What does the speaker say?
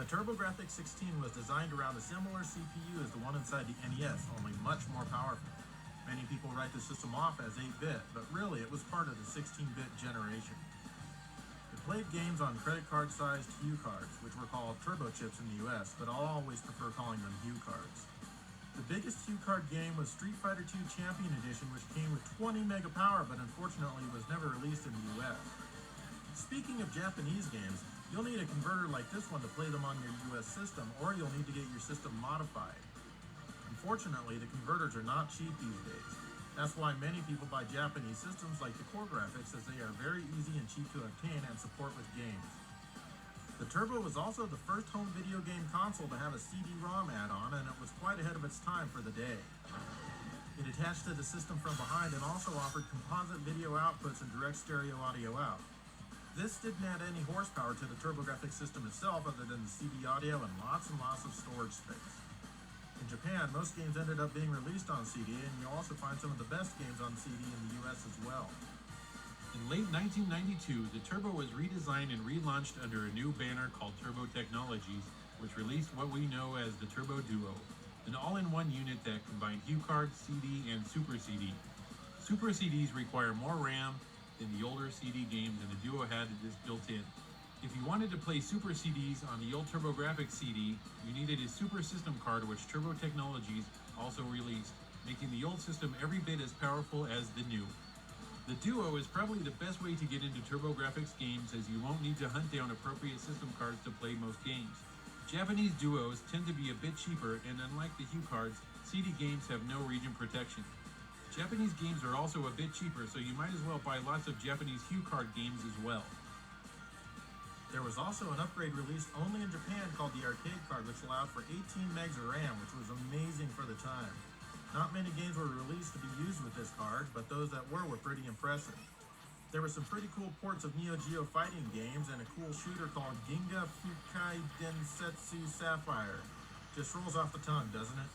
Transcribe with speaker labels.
Speaker 1: Turbografx 16 was designed around a similar CPU as the one inside the NES, only much more powerful. Many people write the system off as 8-bit, but really it was part of the 16-bit generation. It played games on credit card-sized Hue cards, which were called turbo chips in the US, but I'll always prefer calling them Hue cards. The biggest Hue card game was Street Fighter II Champion Edition, which came with 20 mega power, but unfortunately was never released in the US. Speaking of Japanese games, you'll need a converter like this one to play them on your US system, or you'll need to get your system modified. Unfortunately, the converters are not cheap these days. That's why many people buy Japanese systems like the Turbografx, as they are very easy and cheap to obtain and support with games. The Turbo was also the first home video game console to have a CD-ROM add-on, and it was quite ahead of its time for the day. It attached to the system from behind and also offered composite video outputs and direct stereo audio out. This didn't add any horsepower to the Turbografx system itself other than the CD audio and lots of storage space. In Japan, most games ended up being released on CD, and you'll also find some of the best games on CD in the US as well.
Speaker 2: In late 1992, the Turbo was redesigned and relaunched under a new banner called Turbo Technologies, which released what we know as the Turbo Duo, an all-in-one unit that combined Hue card, CD, and Super CD. Super CDs require more RAM than the older CD games, and the Duo had this built in. If you wanted to play Super CDs on the old Turbografx CD, you needed a Super System card, which Turbo Technologies also released, making the old system every bit as powerful as the new. The Duo is probably the best way to get into Turbografx games, as you won't need to hunt down appropriate system cards to play most games. Japanese Duos tend to be a bit cheaper, and unlike the Hue cards, CD games have no region protection. Japanese games are also a bit cheaper, so you might as well buy lots of Japanese Hue card games as well.
Speaker 1: There was also an upgrade released only in Japan called the Arcade Card, which allowed for 18 megs of RAM, which was amazing for the time. Not many games were released to be used with this card, but those that were pretty impressive. There were some pretty cool ports of Neo Geo fighting games and a cool shooter called Ginga Fukai Densetsu Sapphire. Just rolls off the tongue, doesn't it?